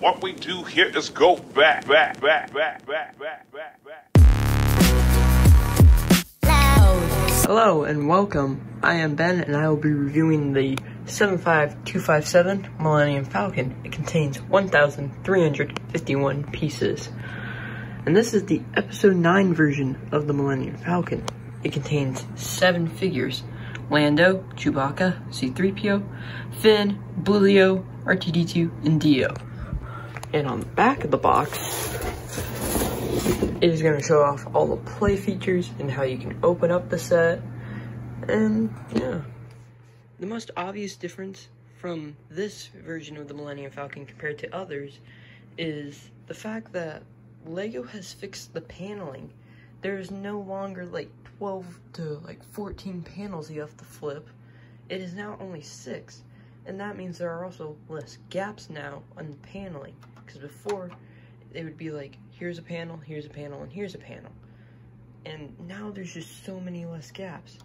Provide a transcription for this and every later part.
What we do here is go back. Hello and welcome. I am Ben and I will be reviewing the 75257 Millennlum Falcon. It contains 1,351 pieces. And this is the episode 9 version of the Millennlum Falcon. It contains 7 figures: Lando, Chewbacca, C-3PO, Finn, Blulio, R2-D2, and Dio. And on the back of the box, it is going to show off all the play features and how you can open up the set. And yeah, the most obvious difference from this version of the Millennlum Falcon compared to others is the fact that LEGO has fixed the paneling. There's no longer like 12 to 14 panels you have to flip. It is now only 6, and that means there are also less gaps now on the paneling, because before it would be like, here's a panel, here's a panel, and here's a panel. And now there's just so many less gaps.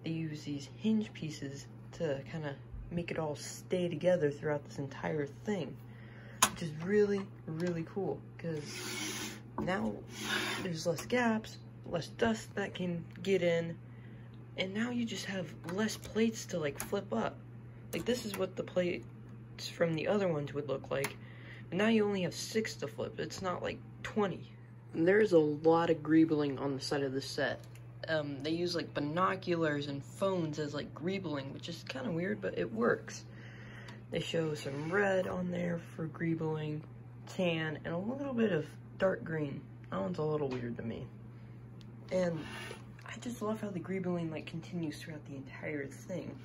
They use these hinge pieces to kind of make it all stay together throughout this entire thing, which is really, really cool, because now there's less gaps, less dust that can get in, and now you just have less plates to flip up. Like, this is what the plates from the other ones would look like, but now you only have 6 to flip. It's not like 20. There's a lot of greebling on the side of the set. They use binoculars and phones as greebling, which is kind of weird, but it works. They show some red on there for greebling, tan, and a little bit of dark green. That one's a little weird to me. And I just love how the greebling continues throughout the entire thing.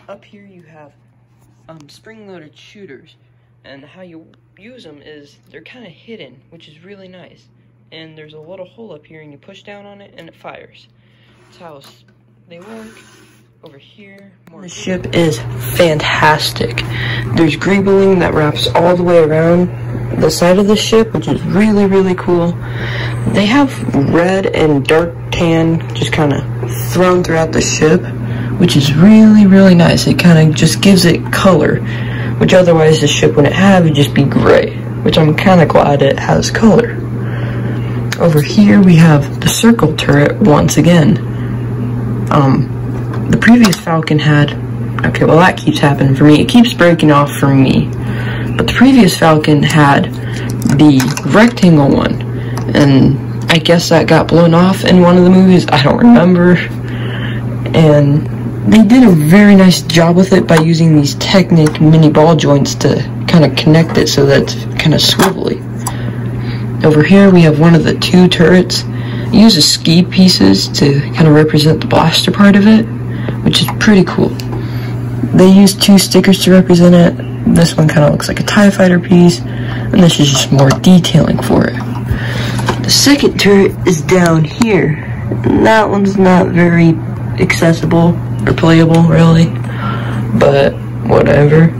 Up here you have spring-loaded shooters, and how you use them is they're kind of hidden, which is really nice. And there's a little hole up here, and you push down on it, and it fires. That's how they work. Over here, the ship is fantastic. There's greebling that wraps all the way around the side of the ship, which is really, really cool. They have red and dark tan just kind of thrown throughout the ship, which is really, really nice. It kind of just gives it color, which otherwise the ship wouldn't have. It'd just be gray, which I'm kind of glad it has color. Over here we have the circle turret once again. The previous Falcon had, okay, well that keeps happening for me. It keeps breaking off for me. But the previous Falcon had the rectangle one, and I guess that got blown off in one of the movies. I don't remember. And they did a very nice job with it by using these Technic mini ball joints to kind of connect it so that it's kind of swivelly. Over here we have one of the 2 turrets. It uses ski pieces to kind of represent the blaster part of it, which is pretty cool. They use 2 stickers to represent it. This one kind of looks like a TIE fighter piece, and this is just more detailing for it. The second turret is down here, and that one's not very accessible or playable, really, but whatever.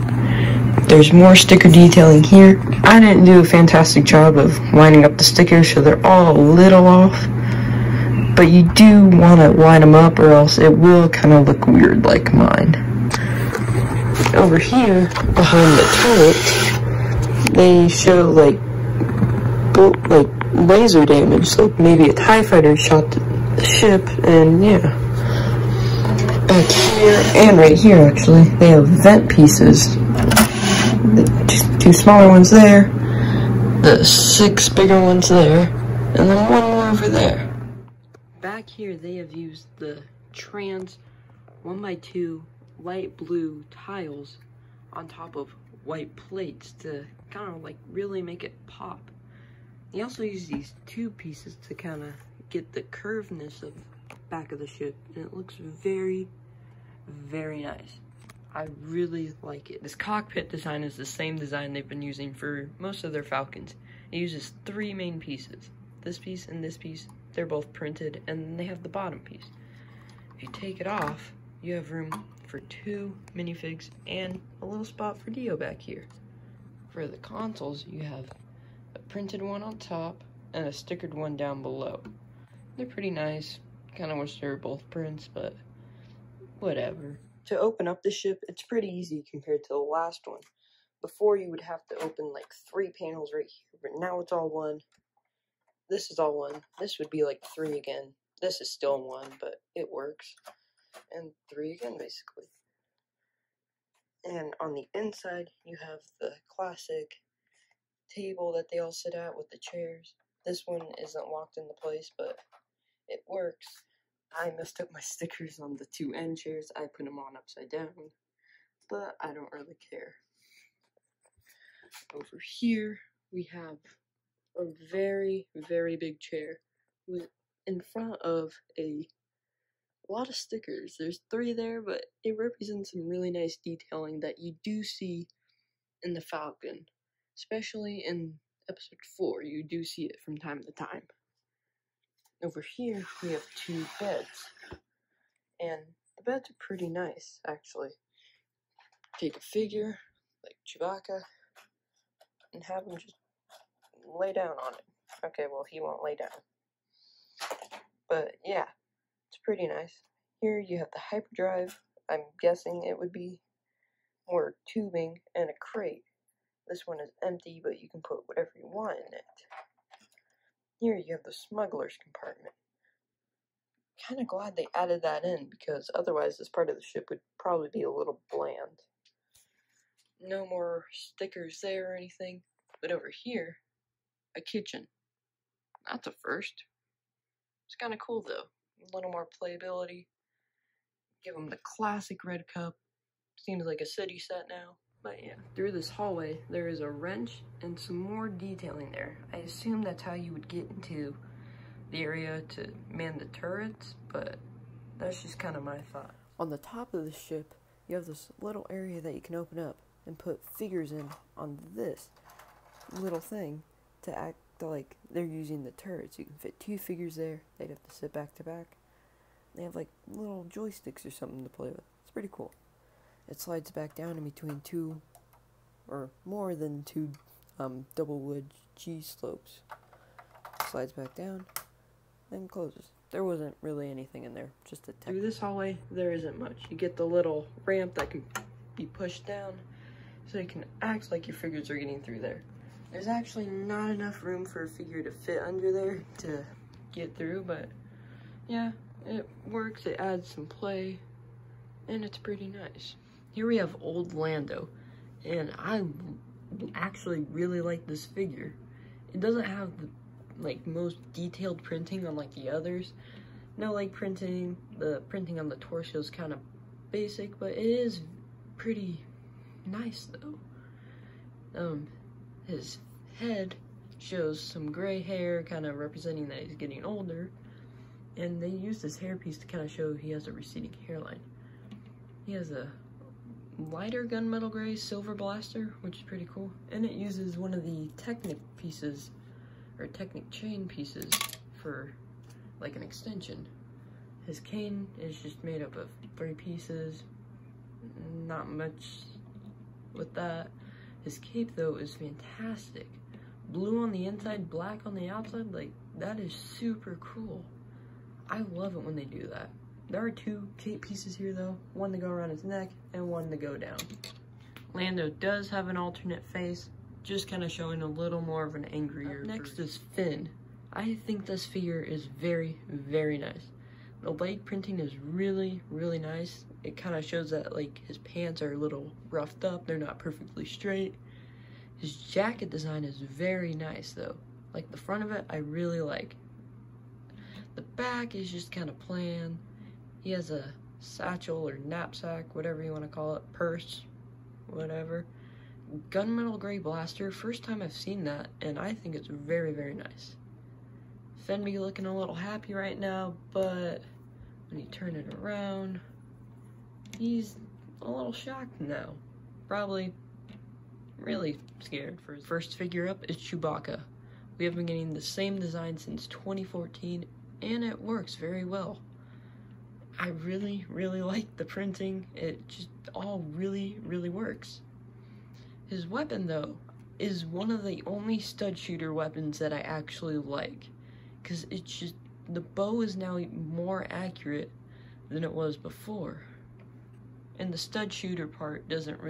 There's more sticker detailing here. I didn't do a fantastic job of lining up the stickers, so they're all a little off, but you do want to line them up or else it will kind of look weird like mine. Over here, behind the turret, they show laser damage, like maybe a TIE fighter shot the ship, and yeah. Back here, and right here actually, they have vent pieces. The 2 smaller ones there, the 6 bigger ones there, and then 1 more over there. Back here they have used the trans 1x2 light blue tiles on top of white plates to kind of really make it pop. They also use these 2 pieces to kind of get the curvedness of the back of the ship, and it looks very, very nice. I really like it. This cockpit design is the same design they've been using for most of their Falcons. It uses 3 main pieces. This piece and this piece, they're both printed, and they have the bottom piece. If you take it off, you have room for 2 minifigs and a little spot for Dio back here. For the consoles, you have a printed one on top and a stickered one down below. They're pretty nice. Kind of wish they were both prints, but whatever. To open up the ship, it's pretty easy compared to the last one. Before you would have to open like 3 panels right here, but now it's all one. This is all one. This would be like 3 again. This is still 1, but it works. And 3 again, basically. And on the inside, you have the classic table that they all sit at with the chairs. This one isn't locked into place, but it works. I messed up my stickers on the 2 end chairs. I put them on upside down, but I don't really care. Over here, we have a very, very big chair with in front of a lot of stickers. There's 3 there, but it represents some really nice detailing that you do see in the Falcon. Especially in episode 4, you do see it from time to time. Over here, we have 2 beds. And the beds are pretty nice, actually. Take a figure, like Chewbacca, and have him just lay down on it. Okay, well, he won't lay down. But, yeah, it's pretty nice. Here you have the hyperdrive. I'm guessing it would be more tubing and a crate. This one is empty, but you can put whatever you want in it. Here you have the smuggler's compartment. Kind of glad they added that in, because otherwise this part of the ship would probably be a little bland. No more stickers there or anything. But over here, a kitchen. That's a first. It's kind of cool though. A little more playability. Give them the classic red cup. Seems like a city set now. But yeah, through this hallway, there is a wrench and some more detailing there. I assume that's how you would get into the area to man the turrets, but that's just kind of my thought. On the top of the ship, you have this little area that you can open up and put figures in on this little thing to act like they're using the turrets. You can fit 2 figures there. They'd have to sit back to back. They have like little joysticks or something to play with. It's pretty cool. It slides back down in between 2 or more than 2 double wood cheese slopes. Slides back down and closes. There wasn't really anything in there, just a text. Through this hallway, there isn't much. You get the little ramp that can be pushed down so you can act like your figures are getting through there. There's actually not enough room for a figure to fit under there to get through, but yeah, it works. It adds some play, and it's pretty nice. Here we have old Lando, and I actually really like this figure. It doesn't have the most detailed printing on like the others. No printing. The printing on the torso is kind of basic, but it is pretty nice though. His head shows some gray hair, kind of representing that he's getting older, and they used this hairpiece to kind of show he has a receding hairline. He has a lighter gunmetal gray silver blaster, which is pretty cool, and it uses one of the Technic pieces, or Technic chain pieces, for like an extension. His cane is just made up of 3 pieces, not much with that. His cape though is fantastic. Blue on the inside, black on the outside, like that is super cool. I love it when they do that. There are 2 cape pieces here though, one to go around his neck and one to go down. Lando does have an alternate face, just kind of showing a little more of an angrier. Next is Finn. I think this figure is very, very nice. The leg printing is really, really nice. It kind of shows that like his pants are a little roughed up, they're not perfectly straight. His jacket design is very nice though. Like the front of it, I really like. The back is just kind of plain. He has a satchel or knapsack, whatever you want to call it, purse, whatever. Gunmetal gray blaster, first time I've seen that, and I think it's very, very nice. Finn be looking a little happy right now, but when you turn it around, he's a little shocked now. Probably really scared. For his first figure up is Chewbacca. We have been getting the same design since 2014, and it works very well. I really, really like the printing. It just all really, really works. His weapon, though, is one of the only stud shooter weapons that I actually like. Because it's just, the bow is now more accurate than it was before. And the stud shooter part doesn't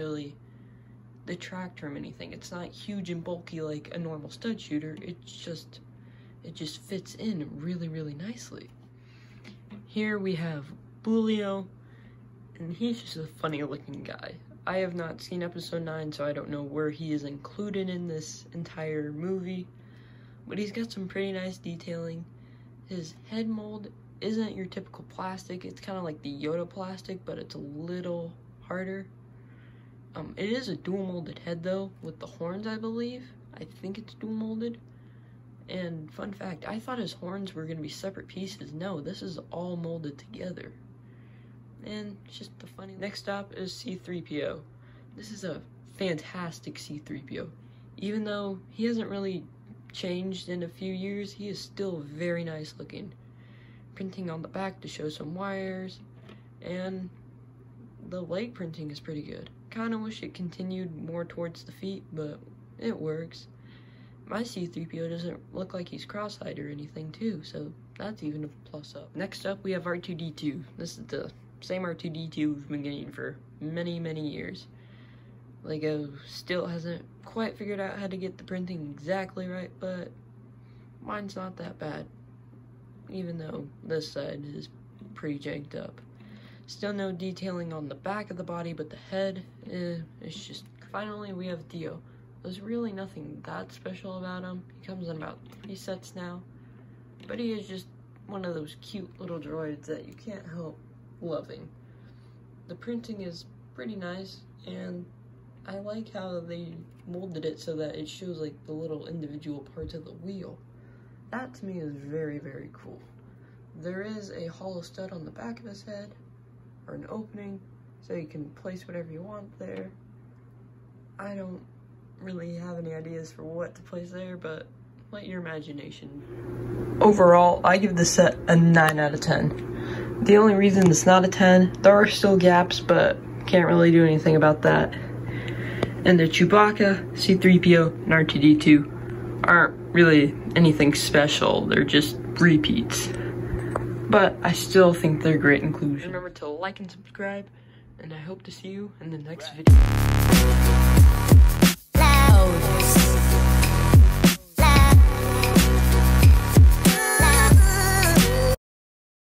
detract from anything. It's not huge and bulky like a normal stud shooter. It just fits in really, really nicely. Here we have Bulio, and he's just a funny looking guy. I have not seen episode 9, so I don't know where he is included in this entire movie, but he's got some pretty nice detailing. His head mold isn't your typical plastic. It's kind of like the Yoda plastic, but it's a little harder. It is a dual molded head though, with the horns, I believe. I think it's dual molded. And fun fact, I thought his horns were gonna be separate pieces. No, this is all molded together. And just the funny. Next up is C-3PO. This is a fantastic C-3PO. Even though he hasn't really changed in a few years, he is still very nice looking. Printing on the back to show some wires, and the leg printing is pretty good. Kinda wish it continued more towards the feet, but it works. My C-3PO doesn't look like he's cross-eyed or anything too, so that's even a plus up. Next up we have R2-D2. This is the same R2-D2 we've been getting for many, many years. Lego still hasn't quite figured out how to get the printing exactly right, but mine's not that bad. Even though this side is pretty janked up. Still no detailing on the back of the body, but the head, it's just... Finally, we have Dio. There's really nothing that special about him. He comes in about 3 sets now, but he is just one of those cute little droids that you can't help loving. The printing is pretty nice, and I like how they molded it so that it shows like the little individual parts of the wheel. That to me is very, very cool. There is a hollow stud on the back of his head, or an opening, so you can place whatever you want there. I don't really have any ideas for what to place there, but let your imagination. Overall, I give this set a 9 out of 10. The only reason it's not a 10, there are still gaps, but can't really do anything about that. And the Chewbacca, C-3PO, and R2-D2 aren't really anything special, they're just repeats. But I still think they're great inclusion. Remember to like and subscribe, and I hope to see you in the next video.